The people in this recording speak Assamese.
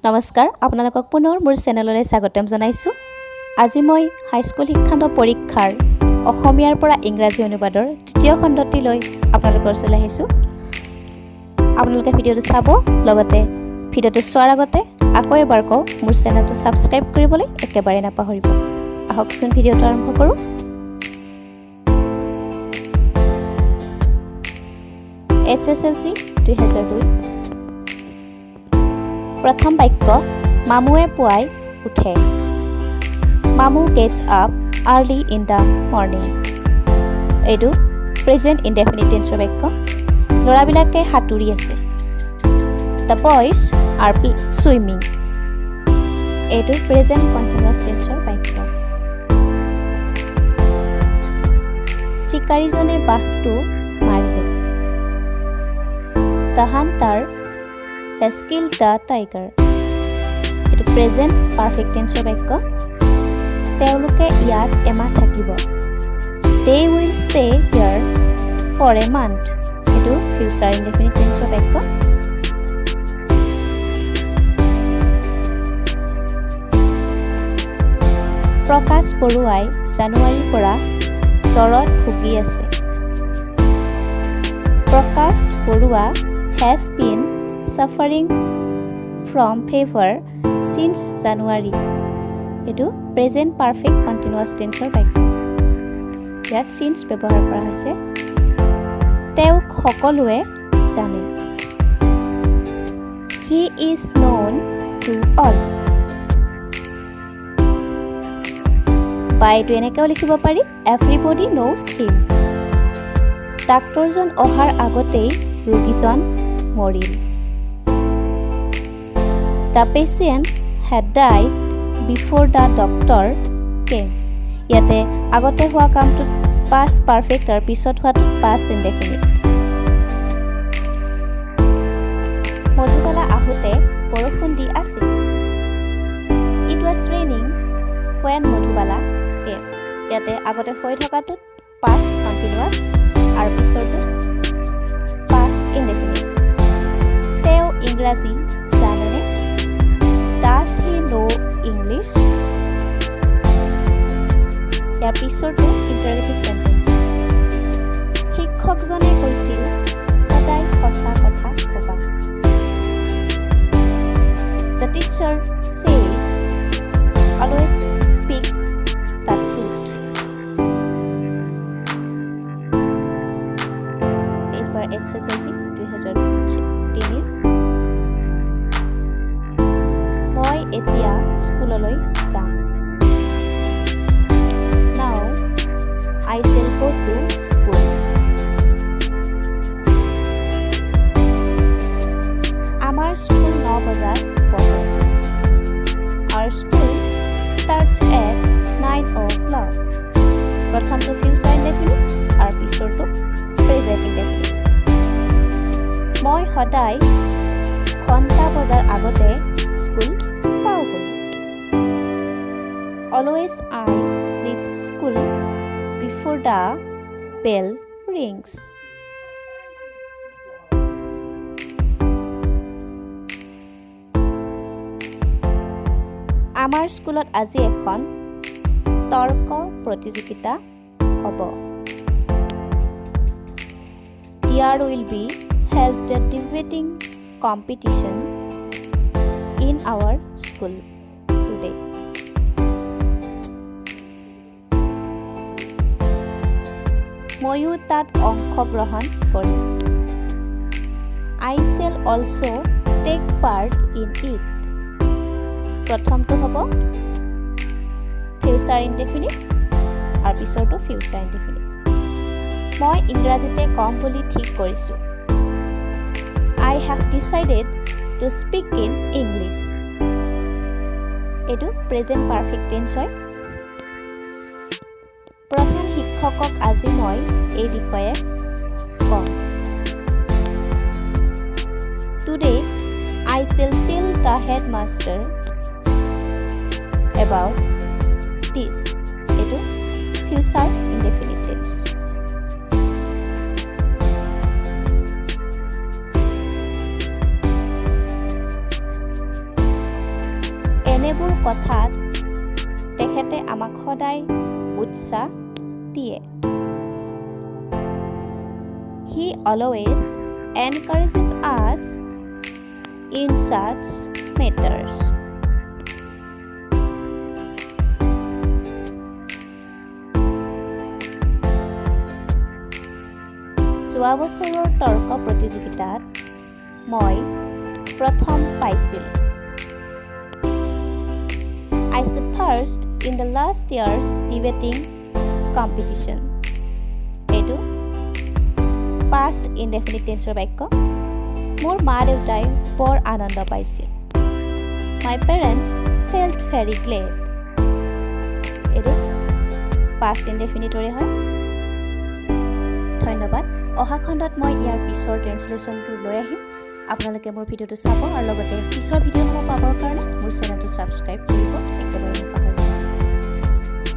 নমস্কাৰ আপোনালোকক পুনৰ মোৰ চেনেললৈ স্বাগতম জনাইছো। আজি মই হাইস্কুল শিক্ষান্ত পৰীক্ষাৰ অসমীয়াৰ পৰা ইংৰাজী অনুবাদৰ তৃতীয় খণ্ডটি লৈ আপোনালোকৰ ওচৰলৈ আহিছো। আপোনালোকে ভিডিঅটো চাব, লগতে ভিডিঅটো চোৱাৰ আগতে আকৌ এবাৰ কওঁ মোৰ চেনেলটো সাবস্ক্ৰাইব কৰিবলৈ একেবাৰে নাপাহৰিব। আহকচোন ভিডিঅটো আৰম্ভ কৰোঁ। HSLC 2002 প্ৰথম বাক্য মামুৱে পুৱাই উঠে। মামু gets up early in the morning. এইটো প্ৰেজেণ্ট ইনডেফিনিট টেন্সৰ বাক্য। ল'ৰাবিলাকে সাঁতুৰি আছে। The boys R swimming. এইটো প্ৰেজেণ্ট কণ্টিনিউৱাছ টেন্সৰ বাক্য। চিকাৰীজনে বাঘটো মাৰিলে। The Hunter has killed the tiger. এটো প্ৰেজেণ্ট পাৰফেক্ট টেন্সৰ বাক্য। তেওঁলোকে ইয়াত এমাহ থাকিব। They will stay here for a month. এটো ফিউচাৰ ইনডেফিনিট টেন্সৰ বাক্য। প্ৰকাশ বৰুৱাই জানুৱাৰীৰ পৰা জ্বৰত ভুগি আছে। Prakash Baruah has been suffering from fever since January. এটো প্ৰেজেণ্ট পাৰফেক্ট কণ্টিনিউৱাছ টেন্সৰ বাক্য। ইয়াত since ব্যৱহাৰ কৰা হৈছে। তেওঁক সকলোৱে জানে। He is known to all. বাইটো এনেকৈও লিখিব পাৰি, everybody knows him. ডাক্তৰজন অহাৰ আগতেই ৰোগীজন মৰিল। The patient had died before the doctor came. ইয়াতে আগতে হোৱা কামটো past perfect আৰু পিছত হোৱাটো past indefinite। মধুবালা আহোঁতে বৰষুণ দি আছিল। It was raining when Madhubala came. ইয়াতে আগতে হৈ থকাটো past continuous আৰু পিছৰটো past indefinite। তেওঁ ইংৰাজী জানেনে? Does he know English? ইয়াৰ পিছৰটো ইণ্টাৰগেটিভ চেণ্টেন্স। শিক্ষকজনে কৈছিল সদায় সঁচা কথা ক'বা। The teacher said always speak the truth. এইবাৰ HSLC 2003 মই এতিয়া স্কুললৈ যাম। Now I shall go to school. আমাৰ স্কুল 9 বজাত পঢ়ে। Our school starts at 9 o'clock. প্ৰথমটো ফিউচাৰ ইনডেফিনিট আৰু পিছৰটো প্ৰেজেণ্ট ইনডেফিনিট। মই সদায় ঘণ্টা বজাৰ আগতে স্কুল পাওঁগৈ। Always I reach school before the bell rings. আমাৰ স্কুলত আজি এখন তৰ্ক প্ৰতিযোগিতা হ'ব। There will be held a debating competition in our school today. ময়ো তাত অংশগ্ৰহণ কৰিম। I shall also take part in it. প্ৰথমটো হ'ব ফিউচাৰ ইনডেফিনিট আৰু পিছৰটো ফিউচাৰ ইনডেফিনিট। মই ইংৰাজীতে কম বুলি ঠিক কৰিছোঁ। I have decided to speak in English. এইটো প্ৰেজেণ্ট পাৰফেক্ট টেন্স হয়। প্ৰধান শিক্ষকক আজি মই এই বিষয়ে কম। Today I shall tell the headmaster about this. এইটো ফিউচাৰ ইনডেফিনিট টেন্স। এনেবোৰ কথাত তেখেতে আমাক সদায় উৎসাহ দিয়ে। He always encourages us in such matters. যোৱা বছৰৰ তৰ্ক প্ৰতিযোগিতাত মই প্ৰথম পাইছিলোঁ। I stood first in the last year's debating competition. এইটো past indefinite tenseৰ বাক্য। মোৰ মা দেউতাই বৰ আনন্দ পাইছিল। My parents felt very glad. এইটো past indefiniteৰে হয়। ধন্যবাদ। অহা খণ্ডত মই ইয়াৰ পিছৰ ট্ৰেন্সলেশ্যনটো লৈ আহিম। আপোনালোকে মোৰ ভিডিঅ'টো চাব আৰু লগতে পিছৰ ভিডিঅ'সমূহ পাবৰ কাৰণে মোৰ চেনেলটো ছাবস্ক্ৰাইব কৰিব।